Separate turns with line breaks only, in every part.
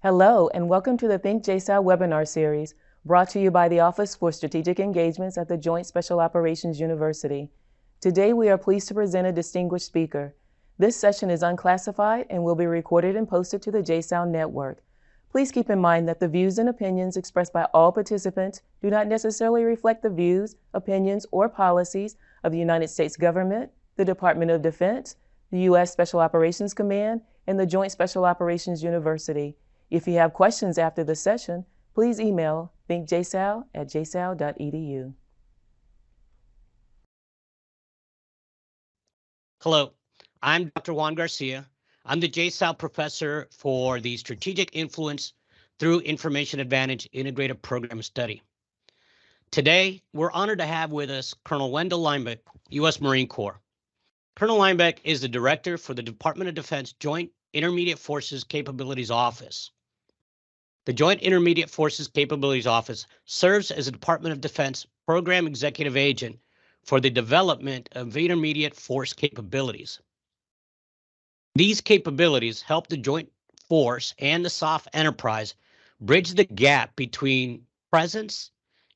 Hello, and welcome to the ThinkJSOU webinar series, brought to you by the Office for Strategic Engagements at the Joint Special Operations University. Today, we are pleased to present a distinguished speaker. This session is unclassified and will be recorded and posted to the JSOU network. Please keep in mind that the views and opinions expressed by all participants do not necessarily reflect the views, opinions, or policies of the United States government, the Department of Defense, the U.S. Special Operations Command, and the Joint Special Operations University. If you have questions after the session, please email thinkjsou@jsou.edu.
Hello, I'm Dr. Juan Garcia. I'm the JSOU professor for the Strategic Influence through Information Advantage Integrated Program Study. Today, we're honored to have with us Colonel Wendell Leimbach, U.S. Marine Corps. Colonel Leimbach is the director for the Department of Defense Joint Intermediate Forces Capabilities Office. The Joint Intermediate Forces Capabilities Office serves as a Department of Defense program executive agent for the development of intermediate force capabilities. These capabilities help the joint force and the SOF enterprise bridge the gap between presence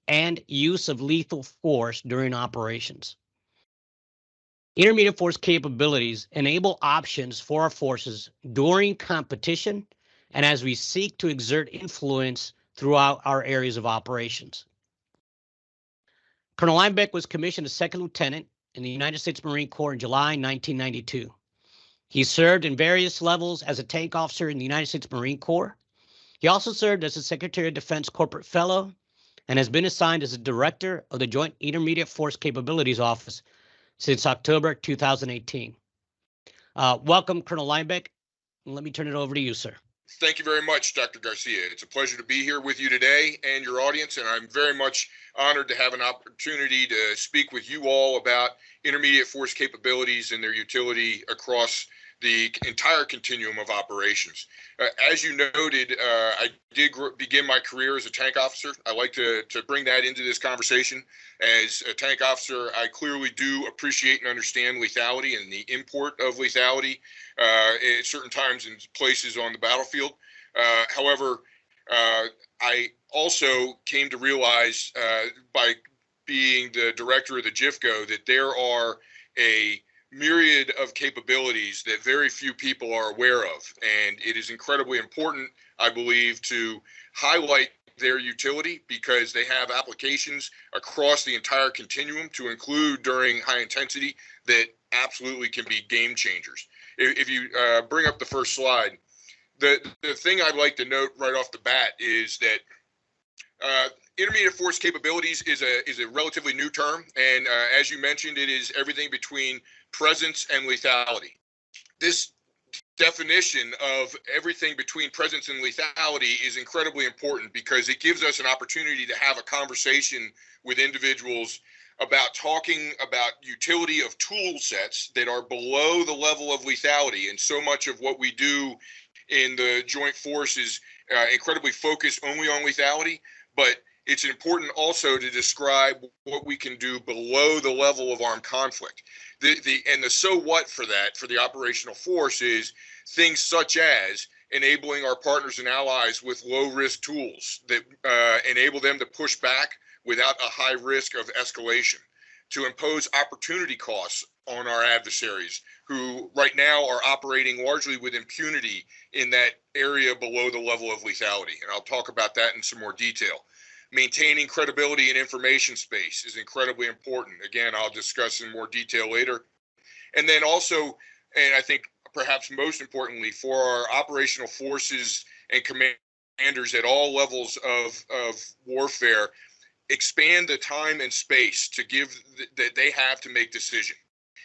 and use of lethal force during operations. Intermediate force capabilities enable options for our forces during competition and as we seek to exert influence throughout our areas of operations. Colonel Leimbach was commissioned as second lieutenant in the United States Marine Corps in July 1992. He served in various levels as a tank officer in the United States Marine Corps. He also served as a Secretary of Defense Corporate Fellow and has been assigned as a Director of the Joint Intermediate Force Capabilities Office since October 2018. Welcome, Colonel Leimbach. Let me turn it over to you, sir.
Thank you very much, Dr. Garcia. It's a pleasure to be here with you today and your audience, and I'm very much honored to have an opportunity to speak with you all about intermediate force capabilities and their utility across the entire continuum of operations. As you noted, I did begin my career as a tank officer. I like to bring that into this conversation. As a tank officer, I clearly do appreciate and understand lethality and the import of lethality at certain times and places on the battlefield. However, I also came to realize by being the director of the JIFCO that there are a myriad of capabilities that very few people are aware of. And it is incredibly important, I believe, to highlight their utility because they have applications across the entire continuum to include during high intensity that absolutely can be game changers. If you bring up the first slide, the thing I'd like to note right off the bat is that intermediate force capabilities is a relatively new term, and as you mentioned, it is everything between presence and lethality. This definition of everything between presence and lethality is incredibly important because it gives us an opportunity to have a conversation with individuals about talking about utility of tool sets that are below the level of lethality. And so much of what we do in the joint force is incredibly focused only on lethality, but it's important also to describe what we can do below the level of armed conflict. And the so what for that, for the operational force, is things such as enabling our partners and allies with low risk tools that enable them to push back without a high risk of escalation, to impose opportunity costs on our adversaries who right now are operating largely with impunity in that area below the level of lethality. And I'll talk about that in some more detail. Maintaining credibility in information space is incredibly important. Again, I'll discuss in more detail later. And then also, and I think perhaps most importantly, for our operational forces and commanders at all levels of warfare, expand the time and space to give that they have to make decisions.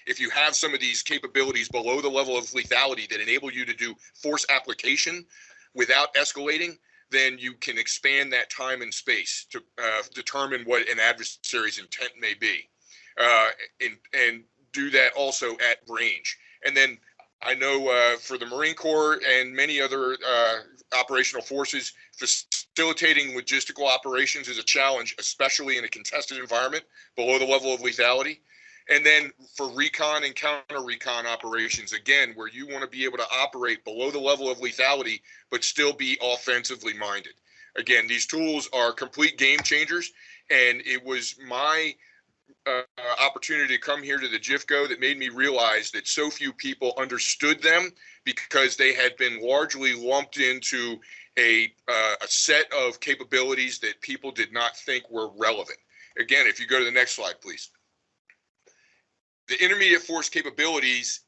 If you have some of these capabilities below the level of lethality that enable you to do force application without escalating, then you can expand that time and space to determine what an adversary's intent may be, and do that also at range. And then I know for the Marine Corps and many other operational forces, facilitating logistical operations is a challenge, especially in a contested environment below the level of lethality. And then for recon and counter recon operations, again, where you want to be able to operate below the level of lethality, but still be offensively minded. Again, these tools are complete game changers, and it was my opportunity to come here to the JIFCO that made me realize that so few people understood them because they had been largely lumped into a set of capabilities that people did not think were relevant. Again, if you go to the next slide, please. The intermediate force capabilities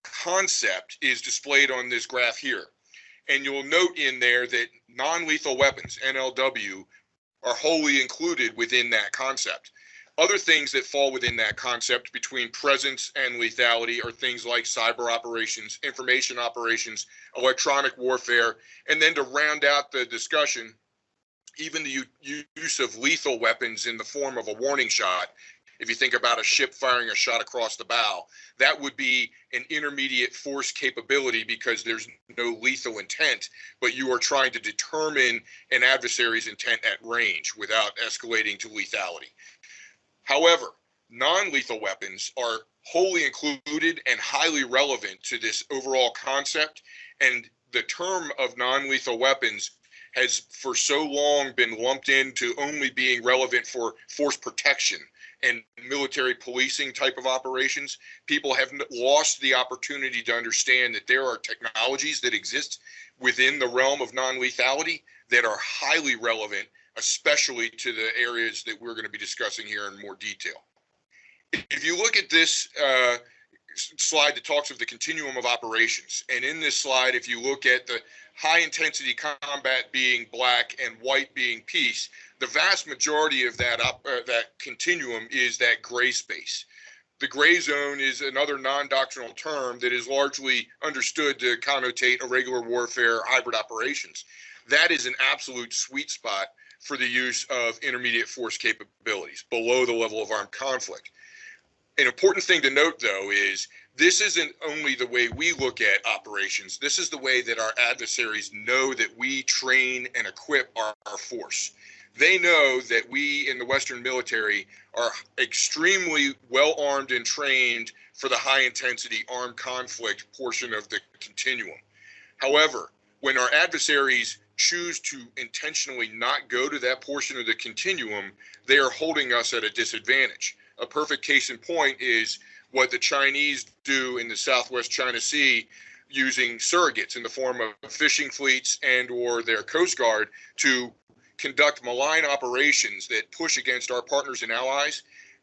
concept is displayed on this graph here. And you'll note in there that non-lethal weapons, NLW, are wholly included within that concept. Other things that fall within that concept between presence and lethality are things like cyber operations, information operations, electronic warfare, and then to round out the discussion, even the use of lethal weapons in the form of a warning shot. If you think about a ship firing a shot across the bow, that would be an intermediate force capability because there's no lethal intent, but you are trying to determine an adversary's intent at range without escalating to lethality. However, non-lethal weapons are wholly included and highly relevant to this overall concept, and the term of non-lethal weapons has for so long been lumped into only being relevant for force protection and military policing type of operations. People have lost the opportunity to understand that there are technologies that exist within the realm of non-lethality that are highly relevant, especially to the areas that we're going to be discussing here in more detail. If you look at this slide that talks of the continuum of operations, and in this slide, if you look at the high intensity combat being black and white being peace, the vast majority of that continuum is that gray space. The gray zone is another non-doctrinal term that is largely understood to connotate irregular warfare, hybrid operations. That is an absolute sweet spot for the use of intermediate force capabilities below the level of armed conflict. An important thing to note, though, is this isn't only the way we look at operations. This is the way that our adversaries know that we train and equip our force. They know that we in the Western military are extremely well armed and trained for the high intensity armed conflict portion of the continuum. However, when our adversaries choose to intentionally not go to that portion of the continuum, they are holding us at a disadvantage. A perfect case in point is what the Chinese do in the Southwest China Sea using surrogates in the form of fishing fleets and or their Coast Guard to conduct malign operations that push against our partners and allies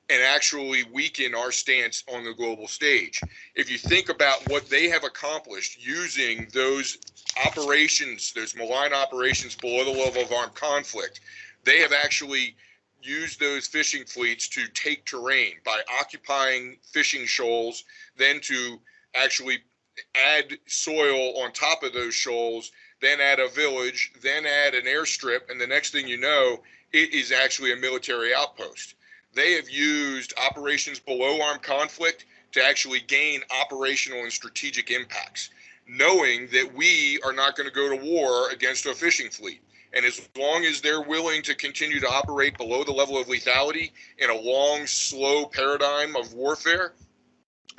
and actually weaken our stance on the global stage. If you think about what they have accomplished using those operations, those malign operations below the level of armed conflict, they have actually used those fishing fleets to take terrain by occupying fishing shoals, then to actually add soil on top of those shoals, then add a village, then add an airstrip, and the next thing you know, it is actually a military outpost. They have used operations below armed conflict to actually gain operational and strategic impacts, knowing that we are not going to go to war against a fishing fleet. And as long as they're willing to continue to operate below the level of lethality in a long, slow paradigm of warfare,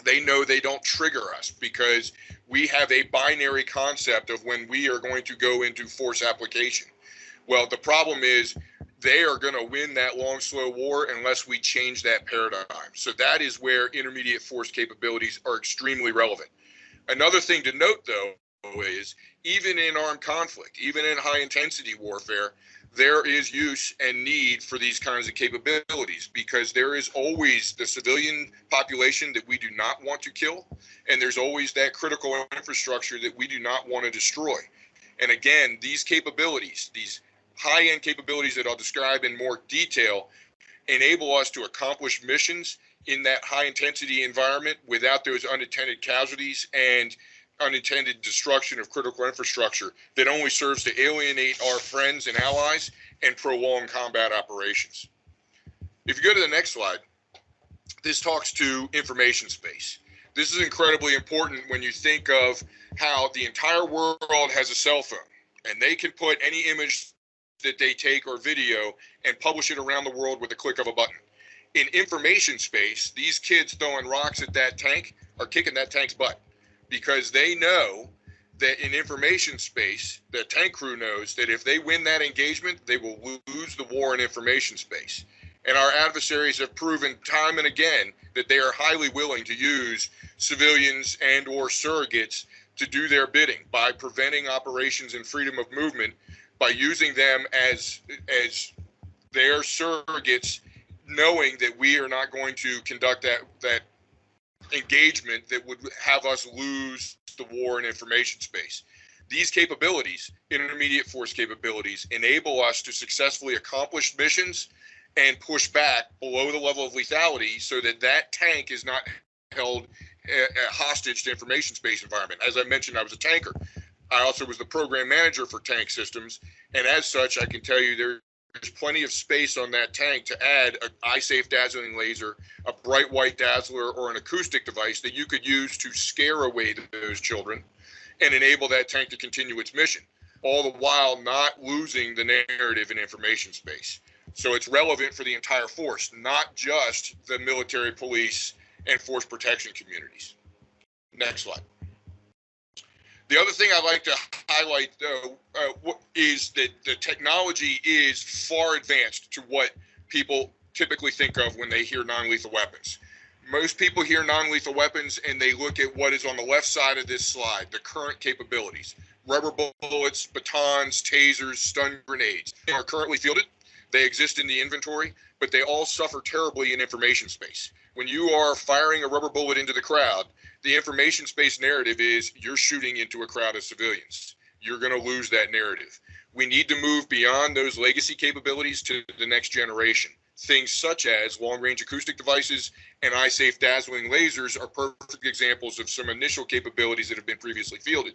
they know they don't trigger us because we have a binary concept of when we are going to go into force application. Well, the problem is they are going to win that long, slow war unless we change that paradigm. So that is where intermediate force capabilities are extremely relevant. Another thing to note, though, is even in armed conflict, even in high intensity warfare, there is use and need for these kinds of capabilities because there is always the civilian population that we do not want to kill, and there's always that critical infrastructure that we do not want to destroy. And again, these capabilities, these high-end capabilities that I'll describe in more detail, enable us to accomplish missions in that high-intensity environment without those unintended casualties and unintended destruction of critical infrastructure that only serves to alienate our friends and allies and prolong combat operations. If you go to the next slide, this talks to information space. This is incredibly important when you think of how the entire world has a cell phone and they can put any image that they take or video and publish it around the world with a click of a button. In information space, these kids throwing rocks at that tank are kicking that tank's butt, because they know that in information space, the tank crew knows that if they win that engagement, they will lose the war in information space. And our adversaries have proven time and again that they are highly willing to use civilians and or surrogates to do their bidding by preventing operations and freedom of movement, by using them as their surrogates, knowing that we are not going to conduct that engagement that would have us lose the war in information space. These capabilities, intermediate force capabilities, enable us to successfully accomplish missions and push back below the level of lethality so that that tank is not held hostage to information space environment. As I mentioned, I was a tanker. I also was the program manager for tank systems, and as such, I can tell you there's plenty of space on that tank to add an eye-safe dazzling laser, a bright white dazzler, or an acoustic device that you could use to scare away those children and enable that tank to continue its mission, all the while not losing the narrative in information space. So it's relevant for the entire force, not just the military, police, and force protection communities. Next slide. The other thing I'd like to highlight, though, is that the technology is far advanced to what people typically think of when they hear non-lethal weapons. Most people hear non-lethal weapons and they look at what is on the left side of this slide, the current capabilities. Rubber bullets, batons, tasers, stun grenades. They are currently fielded. They exist in the inventory, but they all suffer terribly in information space. When you are firing a rubber bullet into the crowd, the information space narrative is you're shooting into a crowd of civilians. You're going to lose that narrative. We need to move beyond those legacy capabilities to the next generation. Things such as long-range acoustic devices and eye-safe dazzling lasers are perfect examples of some initial capabilities that have been previously fielded.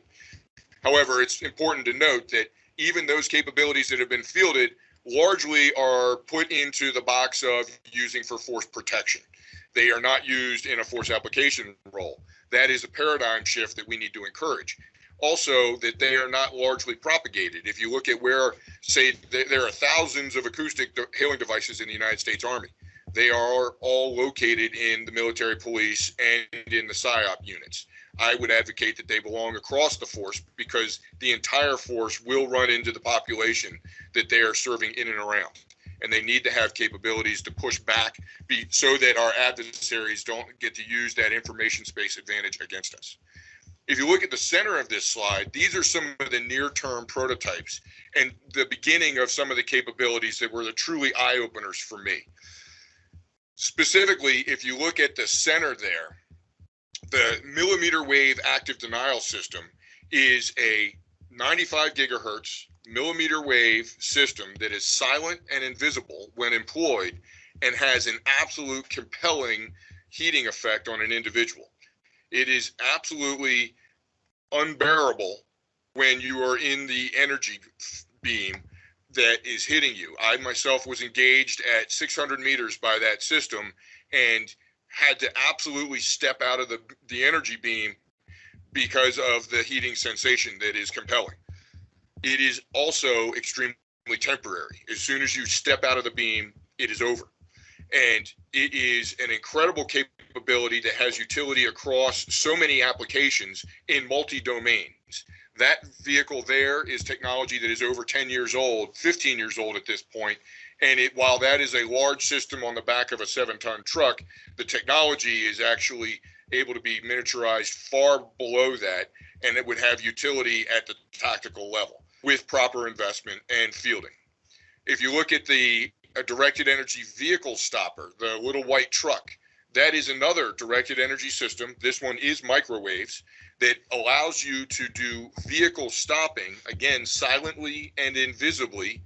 However, it's important to note that even those capabilities that have been fielded largely are put into the box of using for force protection. They are not used in a force application role. That is a paradigm shift that we need to encourage. Also, that they are not largely propagated. If you look at where, say, there are thousands of acoustic hailing devices in the United States Army. They are all located in the military, police, and in the PSYOP units. I would advocate that they belong across the force, because the entire force will run into the population that they are serving in and around. And they need to have capabilities to push back so that our adversaries don't get to use that information space advantage against us. If you look at the center of this slide, these are some of the near-term prototypes and the beginning of some of the capabilities that were the truly eye-openers for me. Specifically, if you look at the center there, the millimeter wave active denial system is a 95 gigahertz millimeter wave system that is silent and invisible when employed and has an absolute compelling heating effect on an individual. It is absolutely unbearable when you are in the energy beam that is hitting you. I myself was engaged at 600 meters by that system and had to absolutely step out of the energy beam because of the heating sensation that is compelling. It is also extremely temporary. As soon as you step out of the beam, it is over. And it is an incredible capability that has utility across so many applications in multi-domains. That vehicle there is technology that is over 10 years old, 15 years old at this point. And while that is a large system on the back of a 7-ton truck, the technology is actually able to be miniaturized far below that, and it would have utility at the tactical level with proper investment and fielding. If you look at a directed energy vehicle stopper, the little white truck, that is another directed energy system. This one is microwaves that allows you to do vehicle stopping, again, silently and invisibly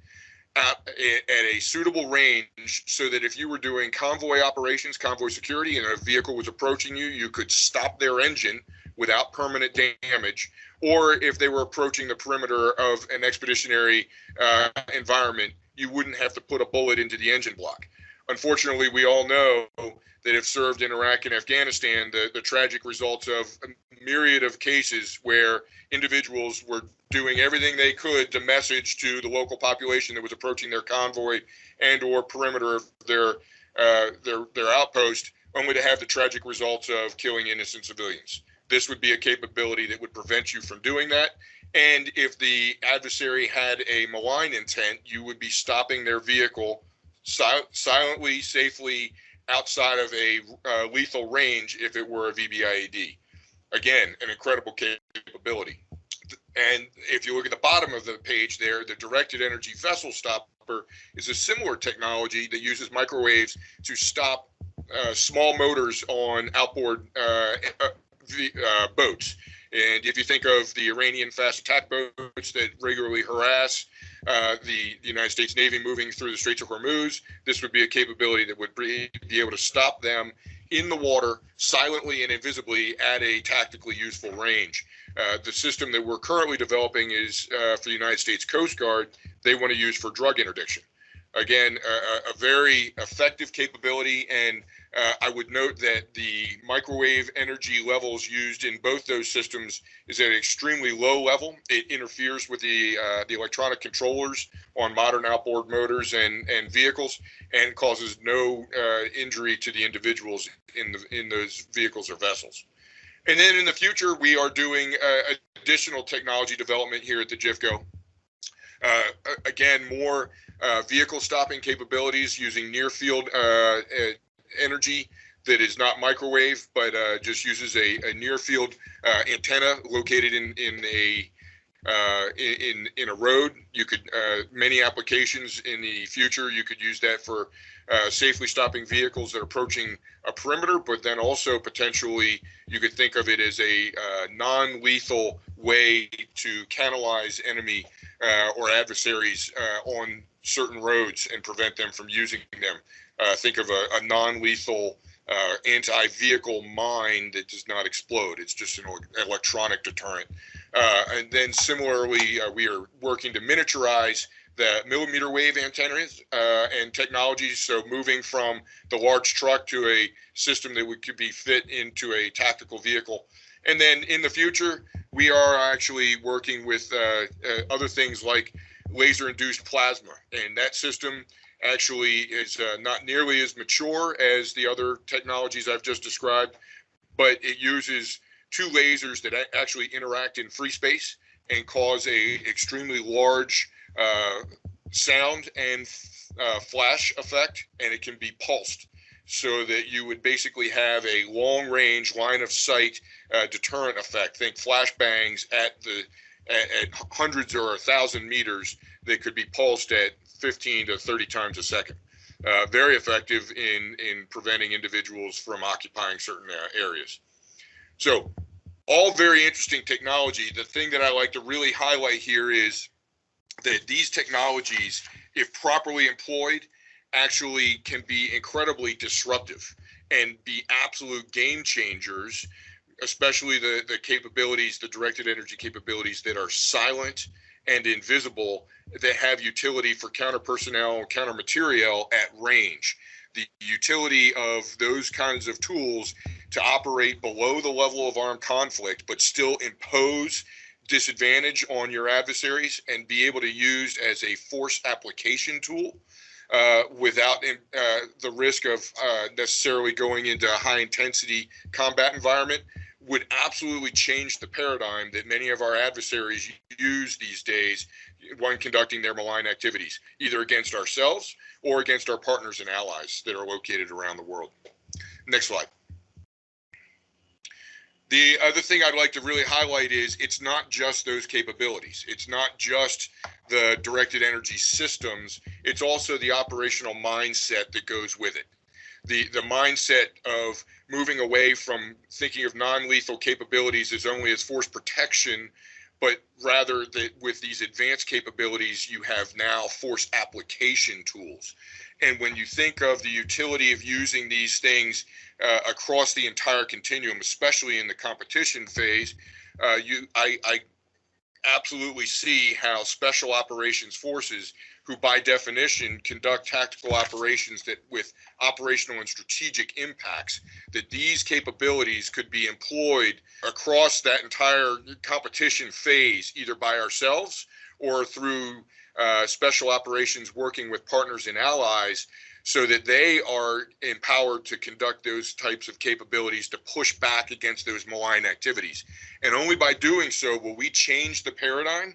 at a suitable range, so that if you were doing convoy operations, convoy security, and a vehicle was approaching you, you could stop their engine without permanent damage, or if they were approaching the perimeter of an expeditionary environment, you wouldn't have to put a bullet into the engine block. Unfortunately, we all know that have served in Iraq and Afghanistan the tragic results of a myriad of cases where individuals were doing everything they could to message to the local population that was approaching their convoy and or perimeter of their their outpost, only to have the tragic results of killing innocent civilians. This would be a capability that would prevent you from doing that. And if the adversary had a malign intent, you would be stopping their vehicle silently, safely, outside of a lethal range if it were a VBIED. Again, an incredible capability. And if you look at the bottom of the page there, the directed energy vessel stopper is a similar technology that uses microwaves to stop small motors on outboard boats. And if you think of the Iranian fast attack boats that regularly harass the United States Navy moving through the Straits of Hormuz, this would be a capability that would be able to stop them in the water silently and invisibly at a tactically useful range. The system that we're currently developing is for the United States Coast Guard. They want to use for drug interdiction. Again, a very effective capability, and I would note that the microwave energy levels used in both those systems is at an extremely low level. It interferes with the electronic controllers on modern outboard motors and vehicles, and causes no injury to the individuals in those vehicles or vessels. And then in the future, we are doing additional technology development here at the JIFCO. Again, more vehicle stopping capabilities using near field energy that is not microwave, but just uses a near field antenna located in a road. You could many applications in the future. You could use that for safely stopping vehicles that are approaching a perimeter, but then also potentially you could think of it as a non-lethal way to canalize enemy or adversaries on certain roads and prevent them from using them. Think of a non-lethal anti-vehicle mine that does not explode. It's just an electronic deterrent. And then similarly, we are working to miniaturize the millimeter wave antennas and technologies. So moving from the large truck to a system that could be fit into a tactical vehicle. And then in the future, we are actually working with other things like laser-induced plasma. And that system actually is not nearly as mature as the other technologies I've just described, but it uses two lasers that actually interact in free space and cause a extremely large sound and flash effect, and it can be pulsed, so that you would basically have a long range line of sight deterrent effect. Think flashbangs at hundreds or 1,000 meters that could be pulsed at 15 to 30 times a second. Very effective in preventing individuals from occupying certain areas. So all very interesting technology. The thing that I like to really highlight here is that these technologies, if properly employed, actually can be incredibly disruptive and be absolute game changers, especially the capabilities, the directed energy capabilities that are silent and invisible, that have utility for counter personnel, counter materiel at range. The utility of those kinds of tools to operate below the level of armed conflict, but still impose disadvantage on your adversaries and be able to use as a force application tool without the risk of necessarily going into a high intensity combat environment, would absolutely change the paradigm that many of our adversaries use these days when conducting their malign activities, either against ourselves or against our partners and allies that are located around the world. Next slide. The other thing I'd like to really highlight is it's not just those capabilities. It's not just the directed energy systems. It's also the operational mindset that goes with it. The mindset of moving away from thinking of non-lethal capabilities as only as force protection, but rather that with these advanced capabilities, you have now force application tools. And when you think of the utility of using these things across the entire continuum, especially in the competition phase, I absolutely see how special operations forces, who by definition conduct tactical operations that with operational and strategic impacts, that these capabilities could be employed across that entire competition phase, either by ourselves or through special operations working with partners and allies, so that they are empowered to conduct those types of capabilities to push back against those malign activities. And only by doing so will we change the paradigm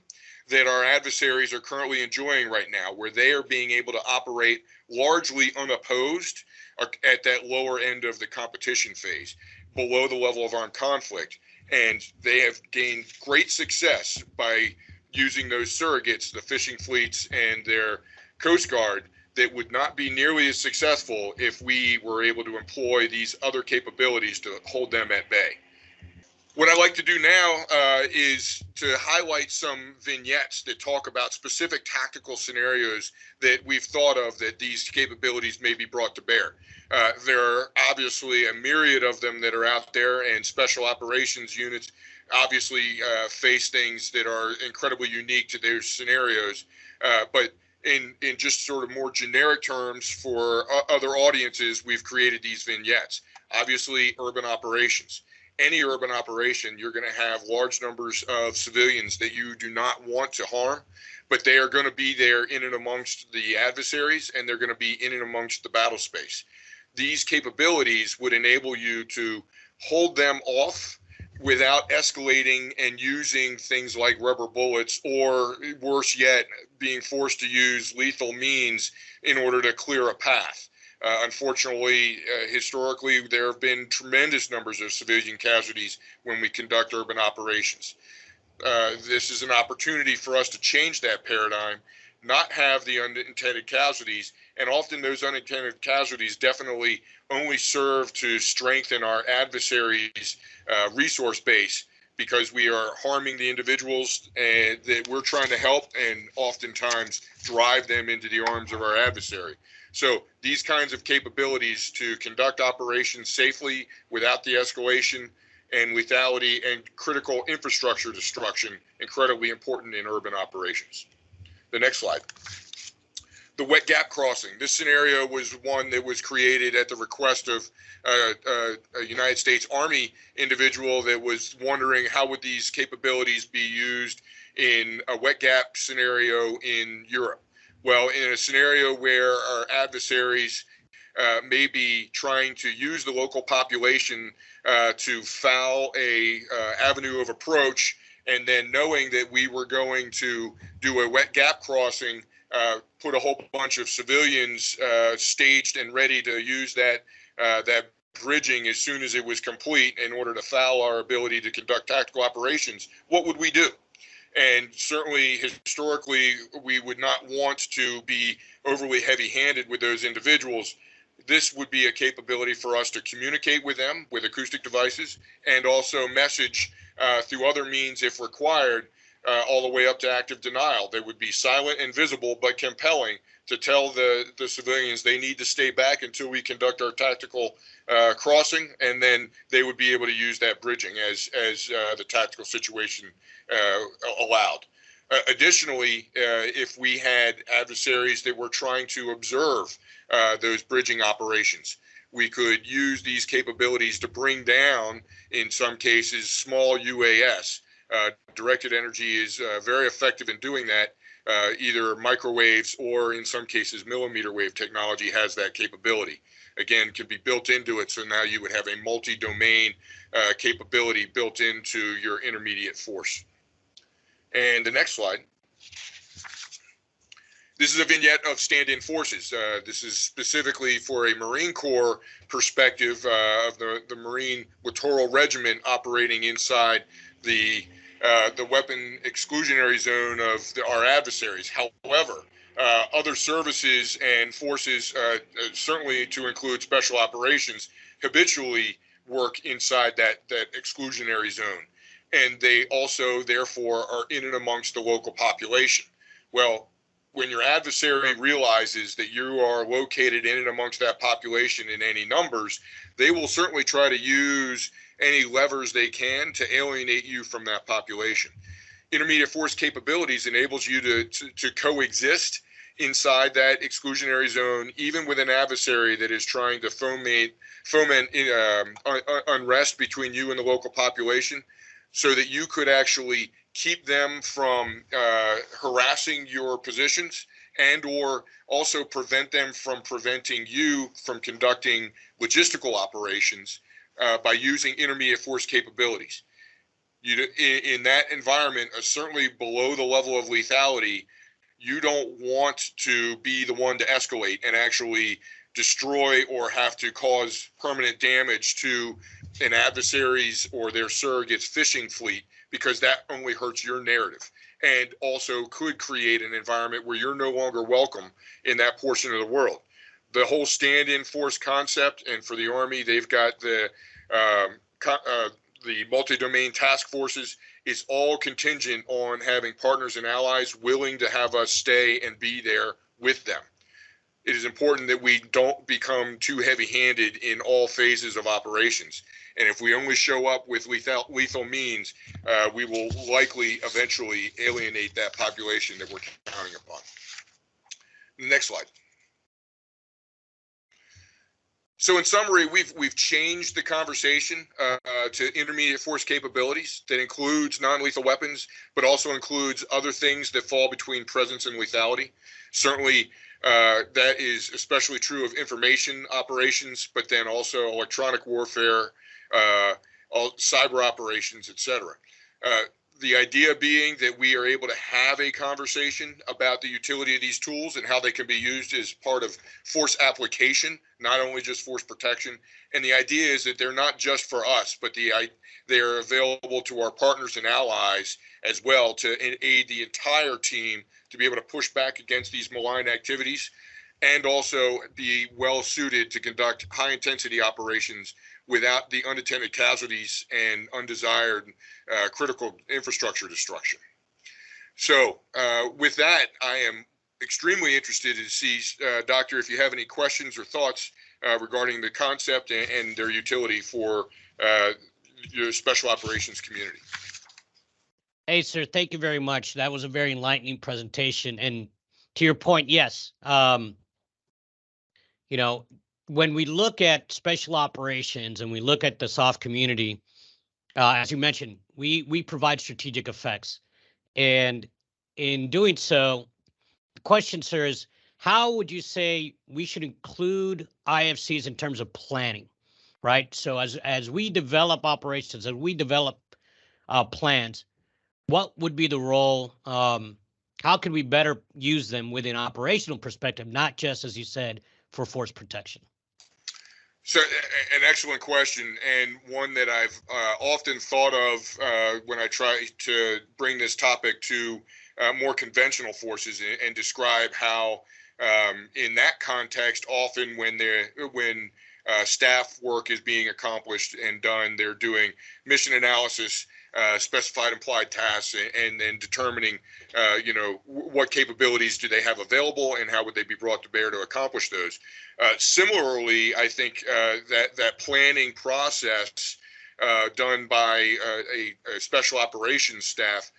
that our adversaries are currently enjoying right now, where they are being able to operate largely unopposed at that lower end of the competition phase, below the level of armed conflict. And they have gained great success by using those surrogates, the fishing fleets and their Coast Guard, that would not be nearly as successful if we were able to employ these other capabilities to hold them at bay. What I like to do now is to highlight some vignettes that talk about specific tactical scenarios that we've thought of that these capabilities may be brought to bear. There are obviously a myriad of them that are out there, and special operations units obviously face things that are incredibly unique to their scenarios. But in just sort of more generic terms for other audiences, we've created these vignettes. Obviously, urban operations. Any urban operation, you're going to have large numbers of civilians that you do not want to harm, but they are going to be there in and amongst the adversaries, and they're going to be in and amongst the battle space. These capabilities would enable you to hold them off without escalating and using things like rubber bullets, or worse yet, being forced to use lethal means in order to clear a path. Unfortunately, historically, there have been tremendous numbers of civilian casualties when we conduct urban operations. This is an opportunity for us to change that paradigm, not have the unintended casualties, and often those unintended casualties definitely only serve to strengthen our adversaries' resource base, because we are harming the individuals that we're trying to help, and oftentimes drive them into the arms of our adversary. So these kinds of capabilities to conduct operations safely without the escalation and lethality and critical infrastructure destruction, incredibly important in urban operations. The next slide. The wet gap crossing. This scenario was one that was created at the request of a United States Army individual that was wondering how would these capabilities be used in a wet gap scenario in Europe. Well, in a scenario where our adversaries may be trying to use the local population to foul a avenue of approach, and then knowing that we were going to do a wet gap crossing, put a whole bunch of civilians staged and ready to use that bridging as soon as it was complete in order to foul our ability to conduct tactical operations, what would we do? And certainly, historically, we would not want to be overly heavy-handed with those individuals. This would be a capability for us to communicate with them with acoustic devices, and also message through other means if required, all the way up to active denial. They would be silent and visible, but compelling to tell the civilians they need to stay back until we conduct our tactical crossing, and then they would be able to use that bridging as the tactical situation allowed. Additionally, if we had adversaries that were trying to observe those bridging operations, we could use these capabilities to bring down, in some cases, small UAS. Directed energy is very effective in doing that. Either microwaves or, in some cases, millimeter wave technology has that capability. Again, could be built into it, so now you would have a multi-domain capability built into your intermediate force. And the next slide. This is a vignette of stand-in forces. This is specifically for a Marine Corps perspective of the Marine Littoral Regiment operating inside the weapon exclusionary zone of our adversaries. However, other services and forces, certainly to include special operations, habitually work inside that exclusionary zone. And they also, therefore, are in and amongst the local population. Well, when your adversary realizes that you are located in and amongst that population in any numbers, they will certainly try to use any levers they can to alienate you from that population. Intermediate force capabilities enables you to coexist inside that exclusionary zone, even with an adversary that is trying to foment unrest between you and the local population, so that you could actually keep them from harassing your positions and or also prevent them from preventing you from conducting logistical operations by using intermediate force capabilities. In that environment, certainly below the level of lethality, you don't want to be the one to escalate and actually destroy or have to cause permanent damage to an adversary's or their surrogate's fishing fleet, because that only hurts your narrative and also could create an environment where you're no longer welcome in that portion of the world. The whole stand-in force concept, and for the Army, they've got the multi-domain task forces, is all contingent on having partners and allies willing to have us stay and be there with them. It is important that we don't become too heavy-handed in all phases of operations. And if we only show up with lethal means, we will likely eventually alienate that population that we're counting upon. Next slide. So in summary, we've changed the conversation to intermediate force capabilities that includes non-lethal weapons, but also includes other things that fall between presence and lethality. Certainly, that is especially true of information operations, but then also electronic warfare, cyber operations, etc. The idea being that we are able to have a conversation about the utility of these tools and how they can be used as part of force application, not only just force protection. And the idea is that they're not just for us, but they're available to our partners and allies as well to aid the entire team to be able to push back against these malign activities and also be well suited to conduct high intensity operations without the unintended casualties and undesired critical infrastructure destruction. So with that, I am extremely interested to see, Doctor, if you have any questions or thoughts regarding the concept and their utility for your special operations community.
Hey, sir, thank you very much. That was a very enlightening presentation. And to your point, yes, you know, when we look at special operations and we look at the SOF community, as you mentioned, we provide strategic effects. And in doing so, the question, sir, is how would you say we should include IFCs in terms of planning, right? So as we develop operations, as we develop plans, what would be the role? How can we better use them with an operational perspective, not just, as you said, for force protection?
So an excellent question, and one that I've often thought of when I try to bring this topic to more conventional forces and describe how in that context, often when staff work is being accomplished and done, they're doing mission analysis, specified implied tasks, and then determining, what capabilities do they have available and how would they be brought to bear to accomplish those. Similarly, I think that planning process done by a special operations staff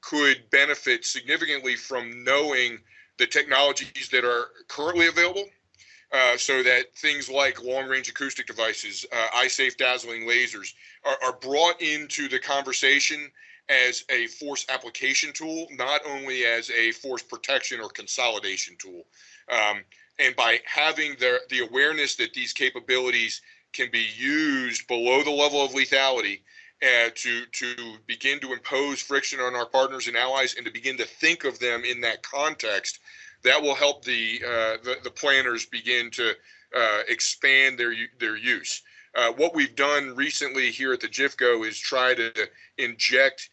could benefit significantly from knowing the technologies that are currently available. So that things like long-range acoustic devices, eye-safe dazzling lasers are brought into the conversation as a force application tool, not only as a force protection or consolidation tool. And by having the awareness that these capabilities can be used below the level of lethality to begin to impose friction on our partners and allies and to begin to think of them in that context, that will help the planners begin to expand their use. What we've done recently here at the JIFCO is try to inject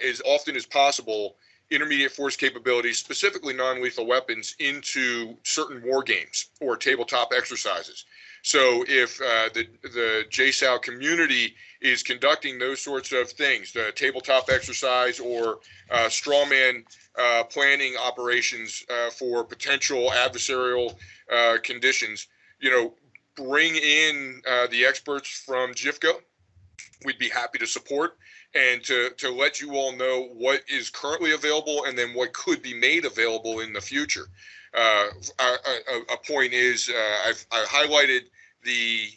as often as possible intermediate force capabilities, specifically non-lethal weapons, into certain war games or tabletop exercises. So if the JSOU community is conducting those sorts of things, the tabletop exercise or strawman planning operations for potential adversarial conditions, bring in the experts from JIFCO. We'd be happy to support and to let you all know what is currently available and then what could be made available in the future. A point is I highlighted the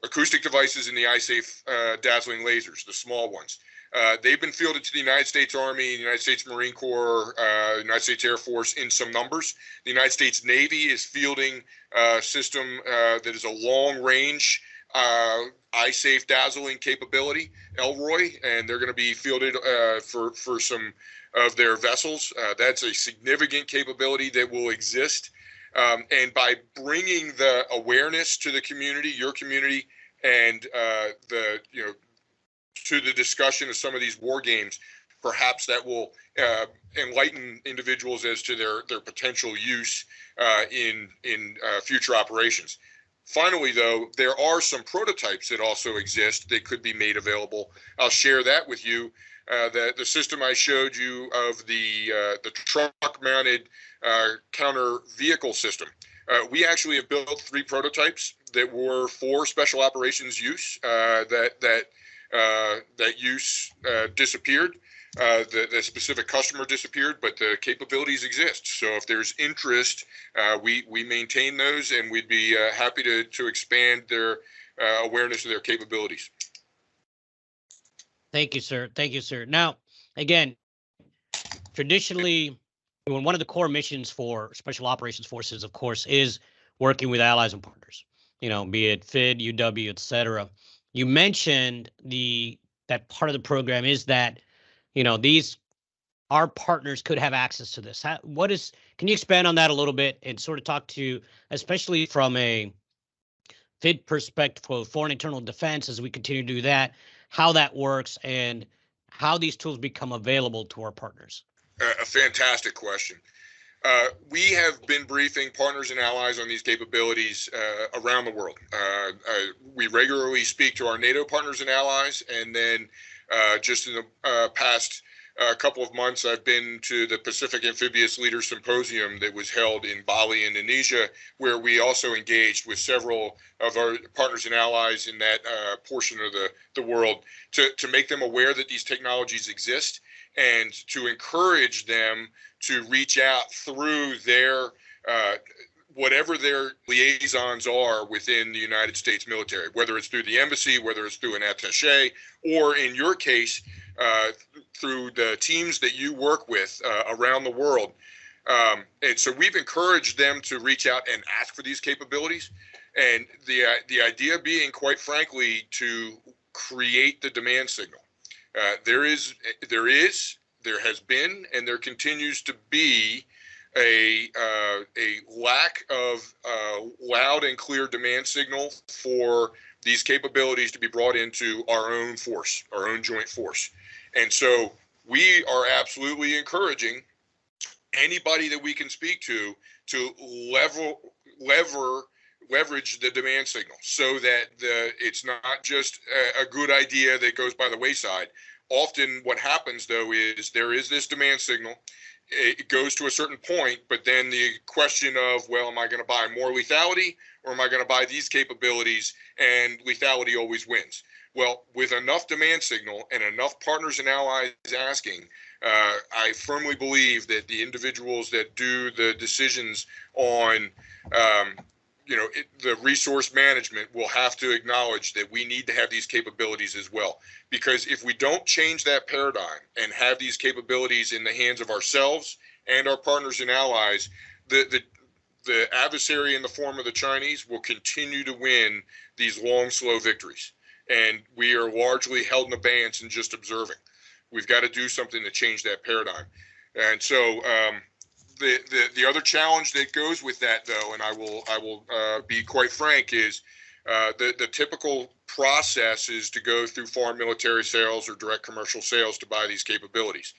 acoustic devices and the eye-safe dazzling lasers, the small ones. They've been fielded to the United States Army, the United States Marine Corps, United States Air Force in some numbers. The United States Navy is fielding a system that is a long-range eye-safe dazzling capability, Elroy, and they're going to be fielded for some of their vessels. That's a significant capability that will exist. And by bringing the awareness to the community, your community, and to the discussion of some of these war games, perhaps that will enlighten individuals as to their potential use in future operations. Finally, though, there are some prototypes that also exist that could be made available. I'll share that with you. The system I showed you of the truck-mounted counter vehicle system. We actually have built 3 prototypes that were for special operations use. That use disappeared. The specific customer disappeared, but the capabilities exist. So if there's interest, we maintain those, and we'd be happy to expand their awareness of their capabilities.
Thank you, sir. Thank you, sir. Now, again, traditionally, one of the core missions for Special Operations Forces, of course, is working with allies and partners, be it FID, UW, et cetera. You mentioned that part of the program is that, our partners could have access to this. Can you expand on that a little bit and sort of talk to, especially from a FID perspective for foreign internal defense, as we continue to do that, how that works and how these tools become available to our partners?
A fantastic question. We have been briefing partners and allies on these capabilities around the world. We regularly speak to our NATO partners and allies, and then just in the past couple of months, I've been to the Pacific Amphibious Leaders Symposium that was held in Bali, Indonesia, where we also engaged with several of our partners and allies in that portion of the world to make them aware that these technologies exist and to encourage them to reach out through their whatever their liaisons are within the United States military, whether it's through the embassy, whether it's through an attaché, or in your case, through the teams that you work with around the world. And so we've encouraged them to reach out and ask for these capabilities. And the idea being, quite frankly, to create the demand signal. There has been, and there continues to be a lack of loud and clear demand signal for these capabilities to be brought into our own force, our own joint force. And so we are absolutely encouraging anybody that we can speak to leverage the demand signal so that it's not just a good idea that goes by the wayside. Often what happens, though, is there is this demand signal. It goes to a certain point, but then the question of, well, am I going to buy more lethality or am I going to buy these capabilities? And lethality always wins. Well, with enough demand signal and enough partners and allies asking, I firmly believe that the individuals that do the decisions on the resource management will have to acknowledge that we need to have these capabilities as well. Because if we don't change that paradigm and have these capabilities in the hands of ourselves and our partners and allies, the adversary in the form of the Chinese will continue to win these long, slow victories. And we are largely held in abeyance and just observing. We've got to do something to change that paradigm. And so the other challenge that goes with that, though, and I will be quite frank, is the typical process is to go through foreign military sales or direct commercial sales to buy these capabilities.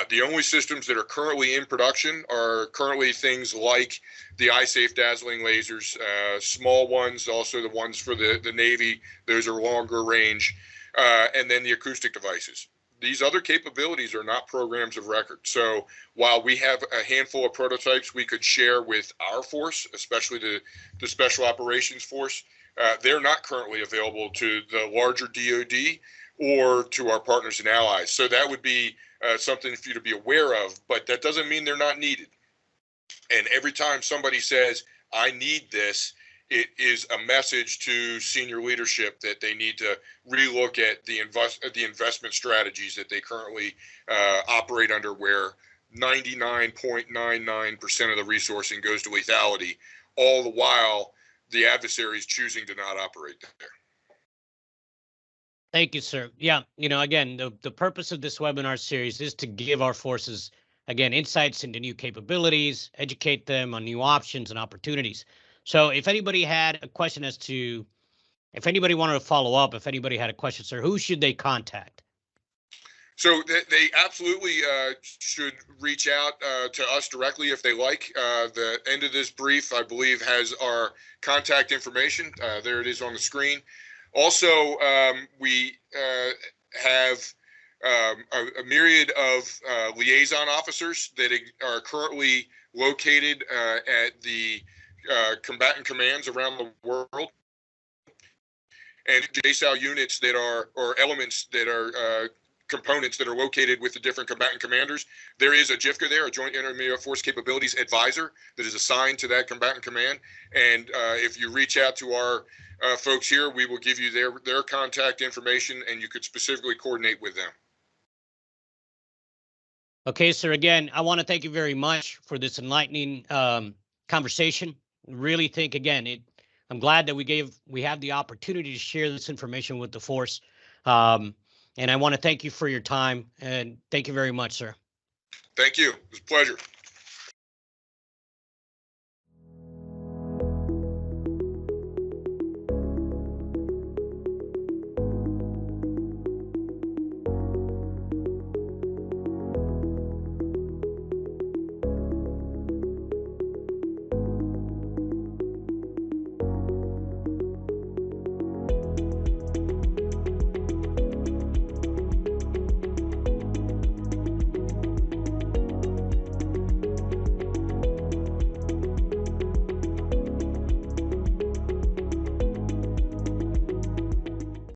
The only systems that are currently in production are currently things like the eye-safe dazzling lasers, small ones, also the ones for the Navy. Those are longer range, and then the acoustic devices. These other capabilities are not programs of record. So while we have a handful of prototypes we could share with our force, especially the Special Operations Force, they're not currently available to the larger DoD or to our partners and allies. So that would be something for you to be aware of, but that doesn't mean they're not needed. And every time somebody says, I need this, it is a message to senior leadership that they need to relook at the investment strategies that they currently operate under, where 99.99% of the resourcing goes to lethality, all the while the adversary is choosing to not operate there.
Thank you, sir. Yeah, again, the purpose of this webinar series is to give our forces, again, insights into new capabilities, educate them on new options and opportunities. So if anybody had a question if anybody wanted to follow up, if anybody had a question, sir, who should they contact?
So they absolutely should reach out to us directly if they like. The end of this brief, I believe, has our contact information. There it is on the screen. Also, we have a myriad of liaison officers that are currently located at the combatant commands around the world, and JSOU units that are, or elements that are components that are located with the different combatant commanders. There is a JIFCO there, a Joint Intermediate Force Capabilities Advisor, that is assigned to that combatant command. And if you reach out to our folks here, we will give you their contact information, and you could specifically coordinate with them.
Okay, sir. Again, I want to thank you very much for this enlightening conversation. Really think, again, I'm glad that we have the opportunity to share this information with the force. And I want to thank you for your time, and thank you very much, sir.
Thank you. It was a pleasure.